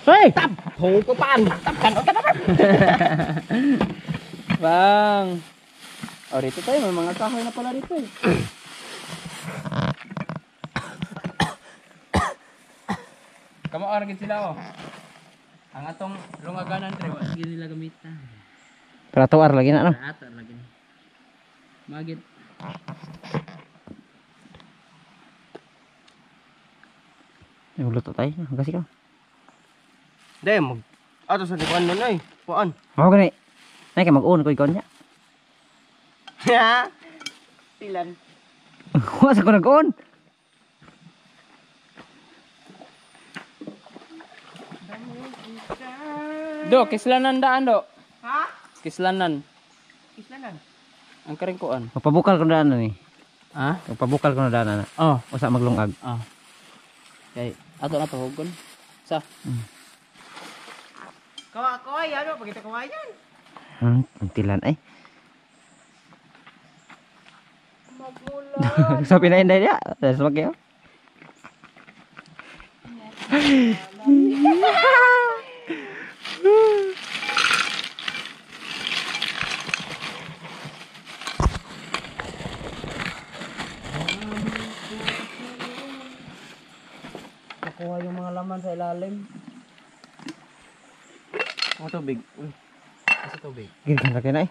Hey! Tap! Hukupaan! Tapkan! O tapkan! Bang! O, rito tayo. May mga kahoy na pala rito eh. Kamaoragin sila oh. Ang atong lungaganan tre wa sige nila gamitan. Para tuwar lagi na no. Ato lagi. Magit. Yung luto tayo. Kasi ka. Dahil mag... Ato sa likuan nun ay. Kuan. Mao gani. Nay kay mag-on ko ikon niya. Ha? Silan. Wa sa ko nag-on. Do, kislanan daan do. Ha? Kislanan. Kislanan. Ang karingkuan. Mapabukal ko na daan ni. Ha? Mapabukal ko na daan na. Oh. Usa maglungag. Ah. Kay ato na to hugon. Sa. Kaway, ano? Pagkita kaway yan. Untilan ay. So pinainday dia. That's okay. Nakuha yung mga laman sa ilalim. Ang tubig. Uy. Kasi tubig. Gid laki na eh.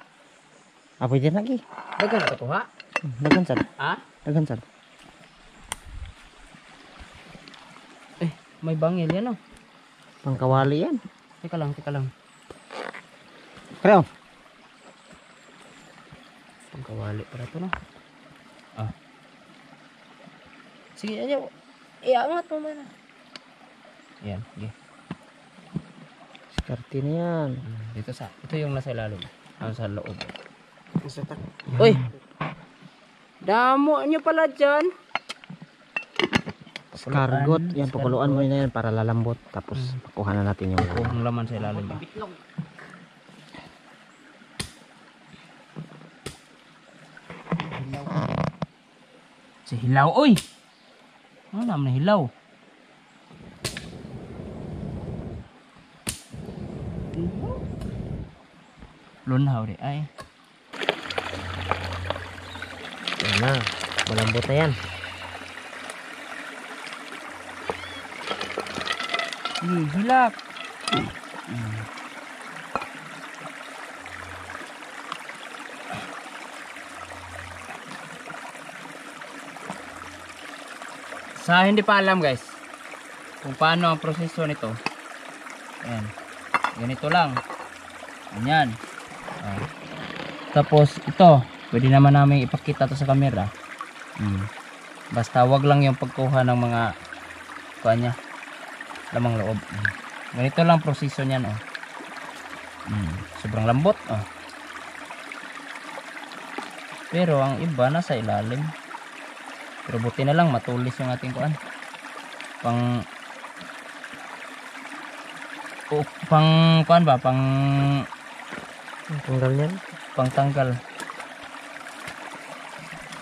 Apa diyan lagi? Dagan ka kuha? Dagan sad. Ha? Dagan sad. Eh, may bangil yan oh. Pangkawali yan. Teka lang, teka lang. Kreo. Pangkawali para to no. Ah. Sige, ayo. Iangat mo muna. Yan, sige. Skarte na yan. Dito sa, ito yung nasa ilalim. Ang sa loob. Isa tak. Uy! Damo nyo pala dyan. Skargot. Yan, pakuluan mo na yan para lalambot. Tapos pakuha na natin yung Ang laman sa ilalim. Si hilaw, uy! Ano naman na hilaw? Lunhaw di ay. Yan na. Malambot na yan. Hilak. Sa hindi pa alam guys kung paano ang proseso nito. Ayan. Ganito lang. Ganyan. Tapos ito, pwede naman namin ipakita to sa camera. Basta wag lang yung pagkuha ng mga kanya lamang loob. Ganito lang proseso niyan oh. Sobrang lambot oh. Pero ang iba nasa ilalim. Pero buti na lang matulis yung ating kuan. Pang kuan ba? Tanggal yan. Pangtanggal.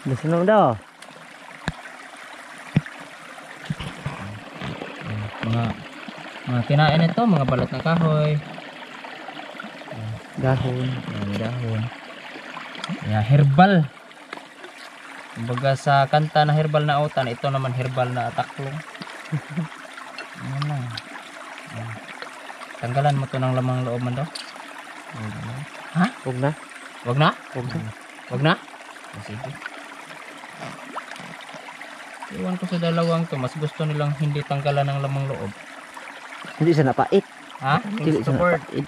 Gusto na daw. Mga kinain ito, mga balat ng kahoy. Dahon. Dahon. Yeah, herbal. Kumbaga sa kanta na herbal na autan, ito naman herbal na taklong. Ano lang. Tanggalan mo to ng lamang loob man daw. Ha? Huwag na. Wag na? Huwag na. Wag na? Sige. Iwan ko sa dalawang to, mas gusto nilang hindi tanggalan ng lamang loob. Hindi siya napait. Ha? Hindi siya Support. napait.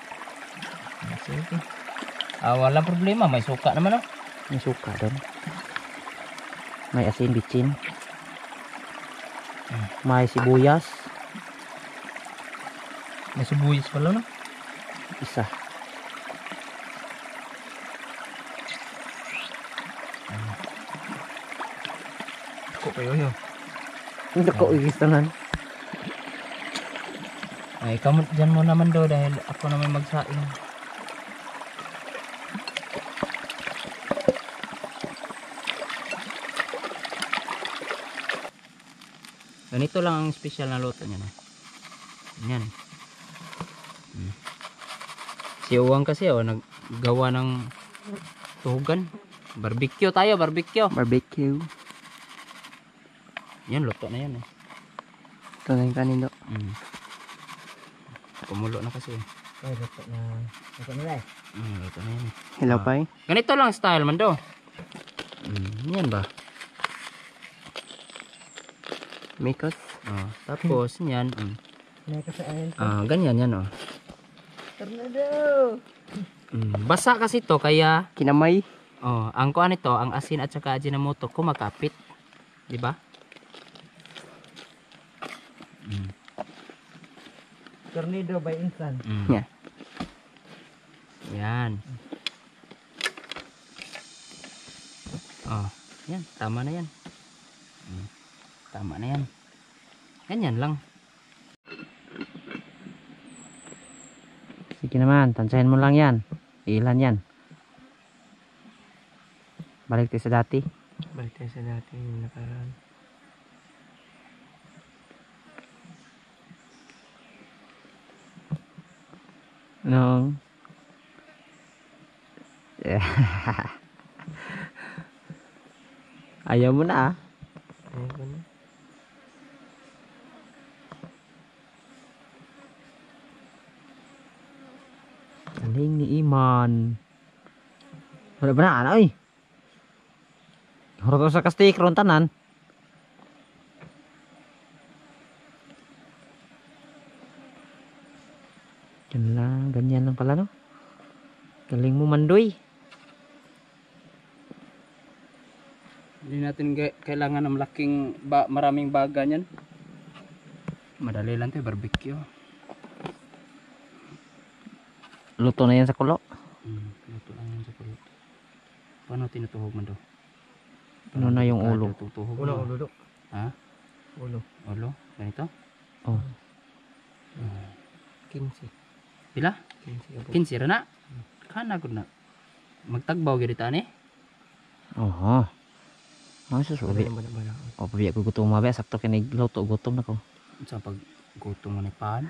Sige. Walang problema, may suka naman oh. May suka doon. May asin bitchin. May sibuyas. May sibuyas pala no? Isa. Ako kayo yun. Hindi ko igistanan. Ay, kamot dyan mo naman daw dahil ako na may magsaing. Ganito lang ang special na luto niya. Yan. Si Uwang kasi naggawa ng tuhugan. Barbecue tayo, barbecue. Barbecue. Yan, luto na yan. Ito na yung kanin do. Kumulo na kasi. Ay, luto na. Luto na eh. Luto na yan. Hello, Ah. Pai. Ganito lang style man do. Yan ba? Mikos. Tapos yan. May kasaan. Ganyan yan oh. Tornado! Basa kasi to kaya Kinamay. ang kuan nito, ang asin at saka Ajinomoto kumakapit. Di ba? Tornado by Insan. Yeah. Yan. Yan, tama na yan. Tama na yan. Ganyan lang. Sige naman, tansahin mo lang yan. Ilan yan? Balik tayo sa dati. Balik tayo sa dati yung nakaraan. No. Ayaw mo na ah. Ayun ko na. Galing ni Iman. Wala ba na ano eh? Hurot sa kastik, ron tanan. Ganyan lang pala no. Galing mo mandoy. Hindi natin kailangan ng maraming baga niyan. Madali lang 'to, barbecue. Luto na yan sa kulo. Luto lang yan sa kulo. Paano tinutuhog man do? Ano na yung ulo? Tutuhog Ulo, mo. ulo do. Ha? Ulo. Ulo? Ganito? Oh. 15. Pila? 15. 15 ra na. Kana gud na. Magtagbaw gyud ta ni. Oho. Ano sa subi? Bala. O pabiya ko gutom mabe sakto kini luto gutom na ko. Sa pag gutom mo ni pan.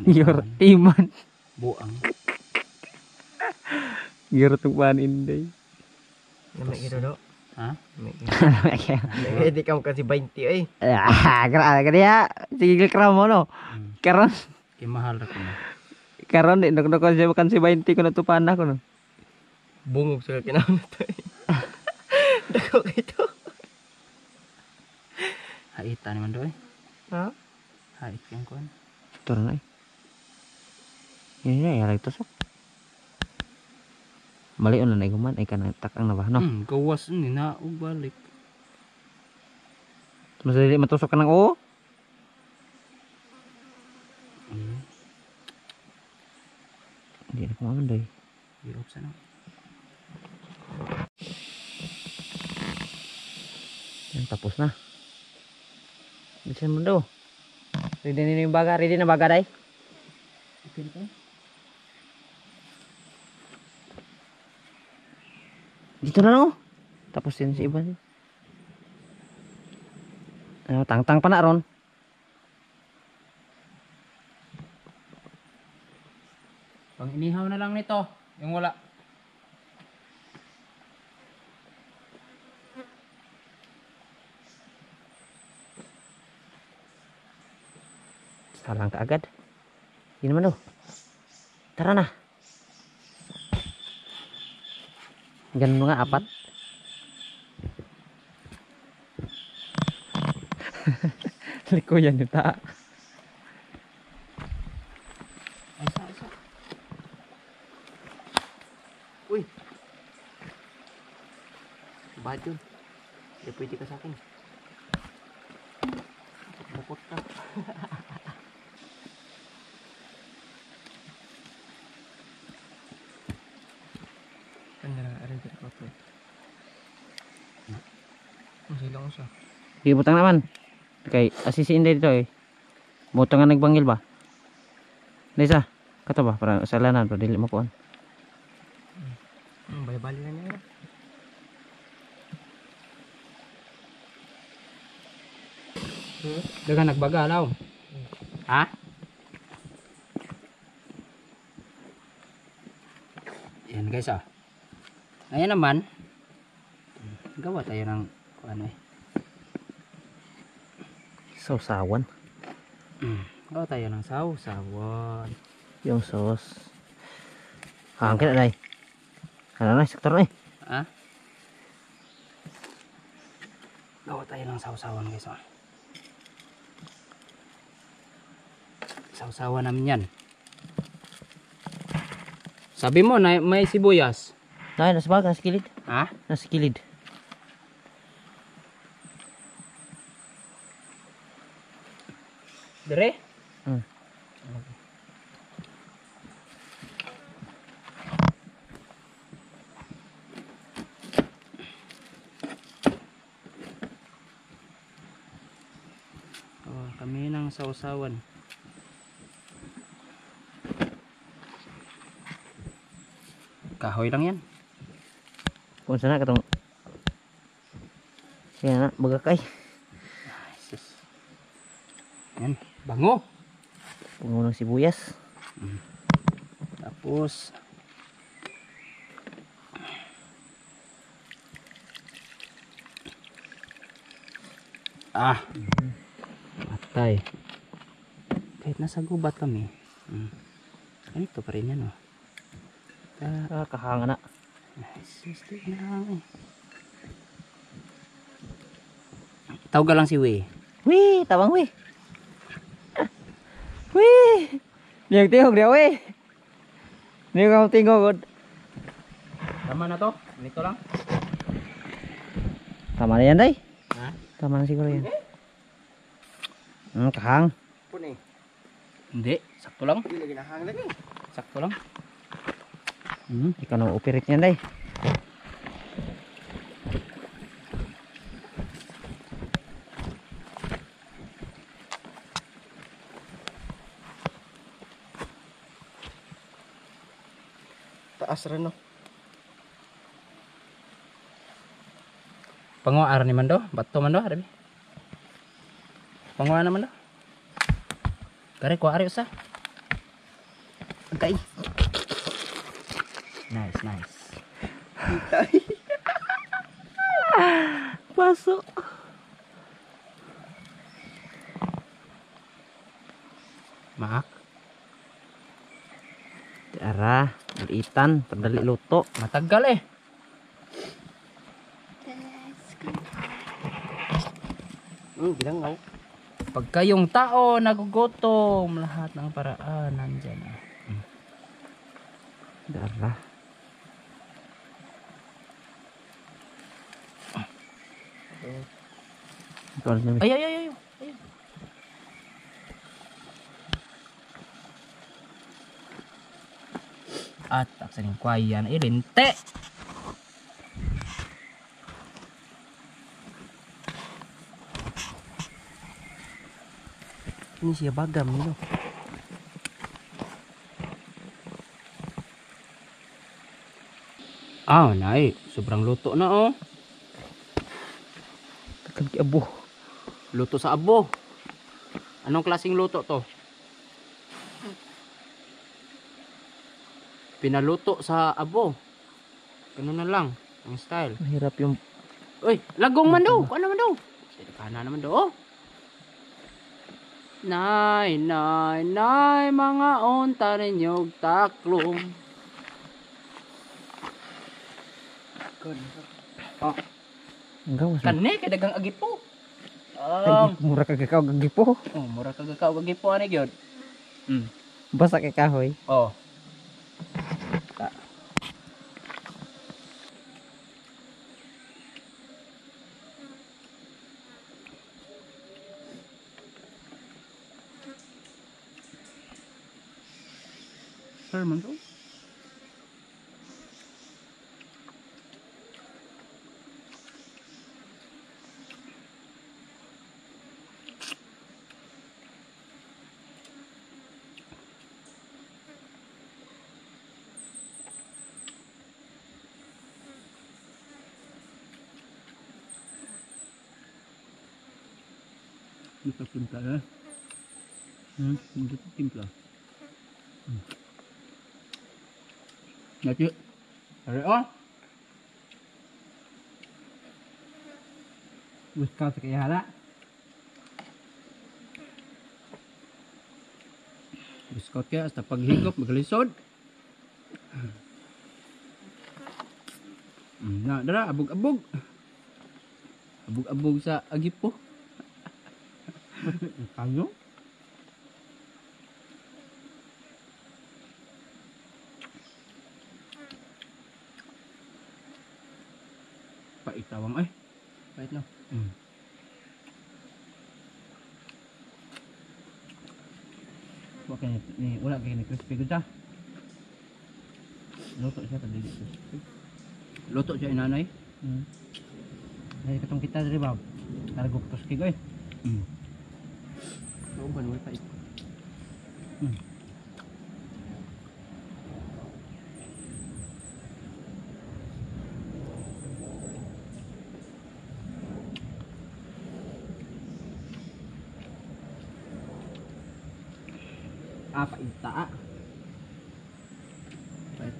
Yor Iman. Buang. Yor tong pan inday. Namay gito do. Ha? Hindi ka kasi 20 eh. Gra ya. Sige kram mo no. Karon Kay mahal ra ko na. karon di nak ko siya makan si 20 ko na tupan ako no. Bungog sa kinahon na to eh. Dako kito. Haita naman do eh. Ha? Hait kang kon. Turun ay. Ini ya lagi tusok. Mali on na guman ay kanang takang na ba no. Gawas ni na balik. Mas dili matusok ka ng o. Hindi na kumaman doy. Hirap sa na. Yan tapos na. Bisan mo do. Ready na yung baga, ready na baga day. Okay ko. Dito na no. Tapos din si Iban. Tang-tang pa na ron. Pang inihaw na lang nito, yung wala. Salang ka agad. Hindi naman do. Tara na. Ganun nga apat. Liko yan yung taa. Ay, sa. Uy. Bad yun. Hindi pwede ka sa akin. Bukot ka. Aray ka pa po. Ang silang ko siya. Sige, butang naman. Okay, asisiin dito eh. Butang nga nagbangil ba? Nisa, kato ba? Para sa lanan, para dili makuan. Bali-bali na niya. Dagan nagbagalaw. Ha? Ayan guys ah. Ayan naman. Gawa tayo ng ano eh. Sausawan. Gawa tayo ng sausawan. Yung sauce. Hangkin na day. Ano na, sektor na eh. Ha? Gawa tayo ng sausawan guys ah. Sausawan namin yan. Sabi mo na may sibuyas. Nay, nasa bag, nasa kilid. Ha? Nasa kilid. Dire? Oh, kami ng sausawan. Kahoy lang yan. Kung sana katong yan na, bagakay. Sus. Yan, bango. Pungo ng sibuyas. Tapos patay. Kahit nasa gubat kami. Ganito pa rin yan oh. Kahanga na. Sus, di na lang eh. Tawag ka lang si Wei. Wih, tabang wih. Wih. Niyang tingog dia wih. Niyang tingog. Tama na to? Ganito lang? Tama na yan, day. Ha? Tama na siguro yan. Kahang. Pun eh. Hindi, sakto lang. Hindi lagi nahang lagi. Sakto lang. Ikaw na upirit niyan, day. Taas rin no. Panguar ni Mando, bato Mando, arabi. Panguar naman do. Kare ko ari usa. Okay. Nice, nice. Pasok. Maak, Tiara, malitan, padali luto. matagal eh. Ginangaw. Pag kayong tao nagugutom, lahat ng paraan nandyan ah. Tiara. Ito na Ay, ay, ay, ay. At aksaning kwayan ilinte. Ini siya bagam nilo. Nai, sobrang luto na oh. Tekan ki abo. Luto sa abo. Anong klaseng luto to? Pinaluto sa abo. Ganun na lang ang style. Mahirap yung Uy, lagong man daw. Ano man daw? Kana naman daw. Oh. Nay, nay, nay, mga unta ninyog taklong. hanggang mas Kani kay dagang agipo. mura kag ikaw gagipo. Mura kag ka agipo ani gyud. Basa kay kahoy. Oh. Herman to. Kita timpla ya. Kita timpla. Nanti Ari oh. Gusto sa kaya hala. Biskot kaya hasta paghigop magalisod. Na dara abog-abog. Abog-abog sa agipo. Kayo? Paitawang ay. Pait no. Okay, ni wala kay ni crispy gud ta. Luto siya ta dili crispy. Luto siya inanay. Ay katong kita diri ba. Targok toski goy. Nauban mo pait. Apa ita? Pait.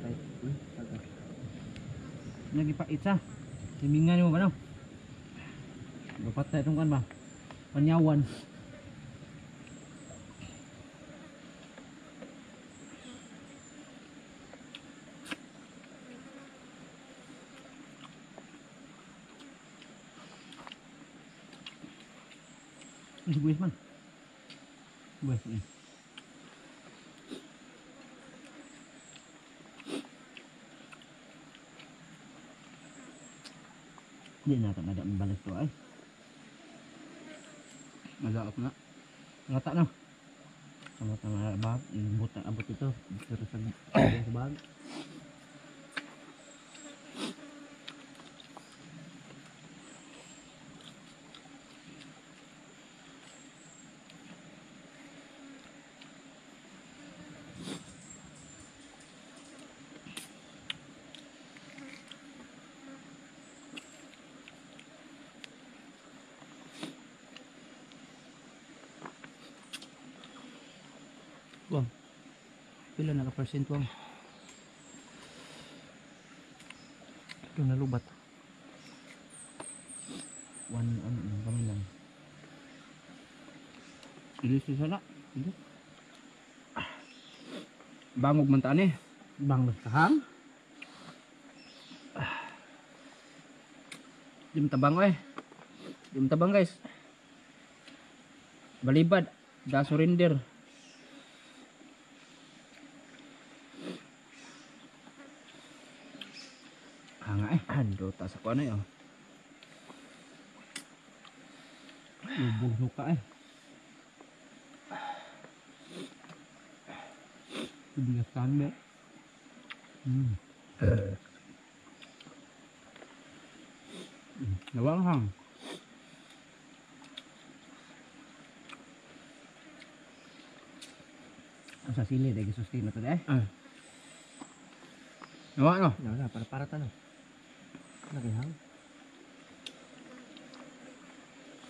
Taga. Lagi pa itsa. Timingan mo ba no? Dapat tayo itong kan ba? Panyawan. Ini buis man. Buis ni. Hindi na ada balik to ay. Malaap na. Ngata na. Sama tanga bag, abot ito. Terus sa bag. Wang. Pila na ka percent wang? Ito nalubat. One kami lang. Ilis sana. Bangog man tani. Bang kahang. Dim tabang eh. Dim tabang guys. Balibad. Da surrender. Hanga eh. Ando ta sa kuan eh oh. Lubog suka eh. Bigas kambe. Nawang hang. Ang sa sili dahil sustain na to deh. Nawa no. Na para tanong. Nakihang.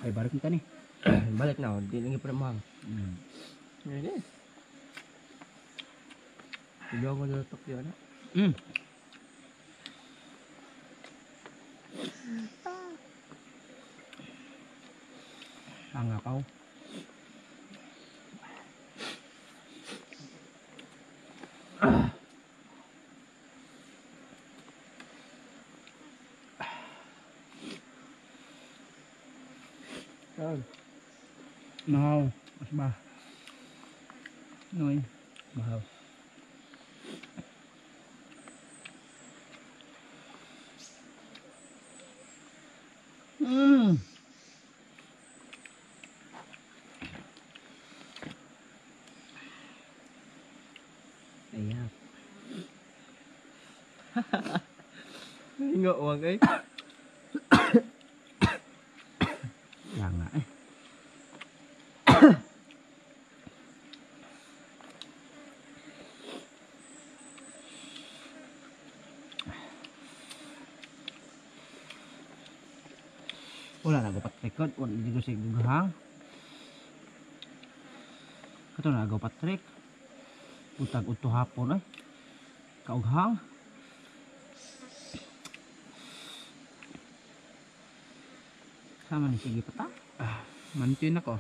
Ay barik kita ni. Balik na, di lang pa mahang. Ini. Hindi ako nalutok yun. Angapaw. Mahaw. Mas ba? Noy. Mahaw. Ayan. Hinga uwag eh. Yan nga eh. Wala na gapat record, wala dito sa gugahang. Kato na gapat trick. Utag uto hapon ay. Kaughang. Sama ni sige pa ta. Mantin ako.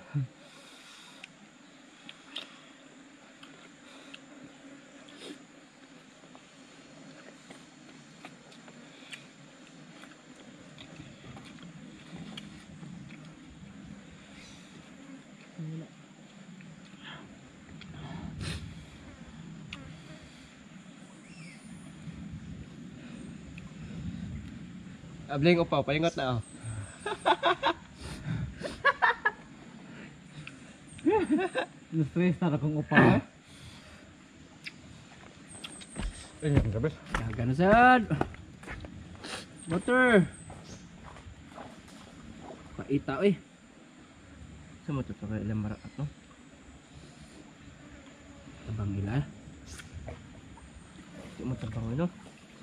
Abling upaw, paingot na oh. Na-stress na akong upa. Ayun, gabi. Daga na sad. Butter. Paita eh. Sa mo to kay ilang marakat no? Tabang ila. Di mo tabang no?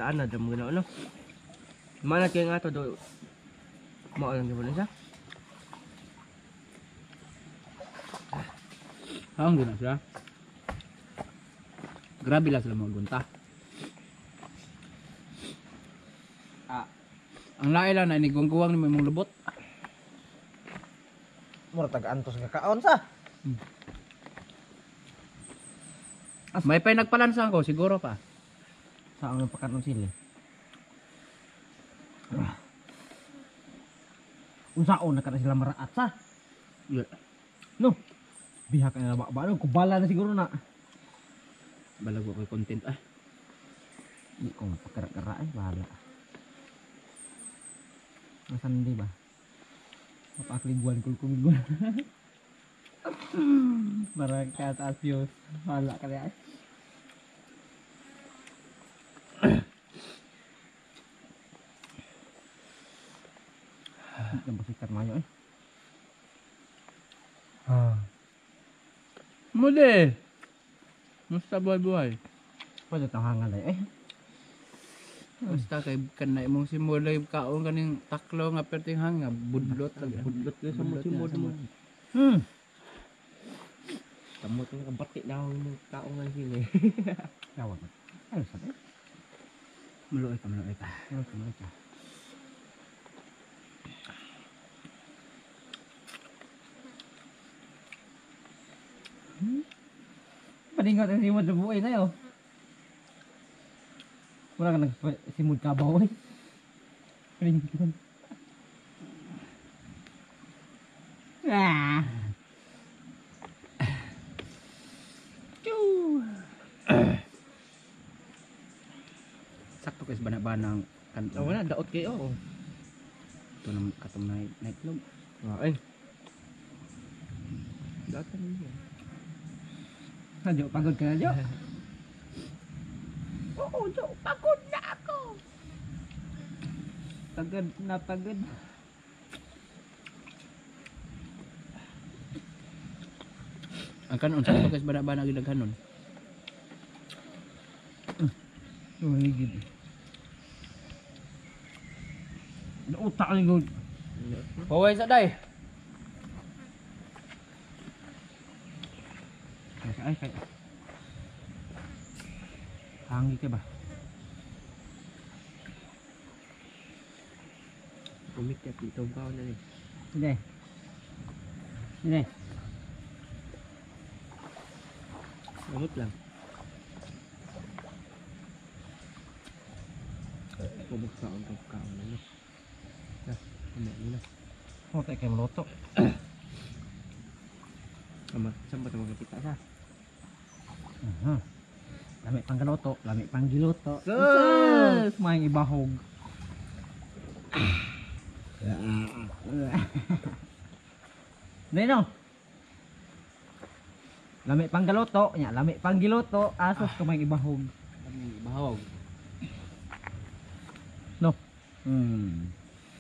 Saan na damo gina no? Mana kay nga to do. Mao lang gyud siya. Ang gina siya. Grabe lang sila magunta. Ang lain lang na inigwang-guwang ni may mong lubot. Mura tag-antos nga kaon sa. May pa'y nagpalansan ko, siguro pa. Saan ang pakanon sila? Unsaon na ka na sila maraat sa? Yeah. No. Bihak na ba ano kubala na siguro na. Balag ko content ah. Di ko mapakara-kara bahala. Masan di ba? Mapakliguan kulkungguan. Barakat asyos. Bahala ka na. Ang basikat mayo eh. Muli. Musta buhay-buhay? Pwede tangangan ay eh. Basta kay kanay mong simulay kaon kaning taklo nga perting hanga budlot lang. Budlot ko sa mo mo. Tamo to ka bati daw mo taong nga sila. Tawag na. Ano sabi? Maluoy ka, maluoy ka. Ano ka? Paningot ang simod sa buhay na yun. Wala ka nagsimod ka ba oy? Paningot. Ah! Sakto kay bana-banang kan. Wala daot kayo. Ito na katong nightclub. Ay. Daot na niya. Jo, pagod ka na, Jo? Oo, Jo, pagod na ako. Pagod na pagod. Ang kanon sakto kay bana-banang gid kanon. Higid. Utak ni gud. Paway sa day. Ay kay. Hangi ka ba? Kumikit itong kao na ni. Hindi. Hindi. Gamot lang. Pabuksa ang kao na no. Ano na. Oh, tayo kayo maluto. Sama samba ta magkita sa. Lami pang galuto, lami pang giluto. Sus! May ibahog. Nino. Lami pang galuto, nya lami pang giluto, asos ko may ibahog. Kami bahog. No.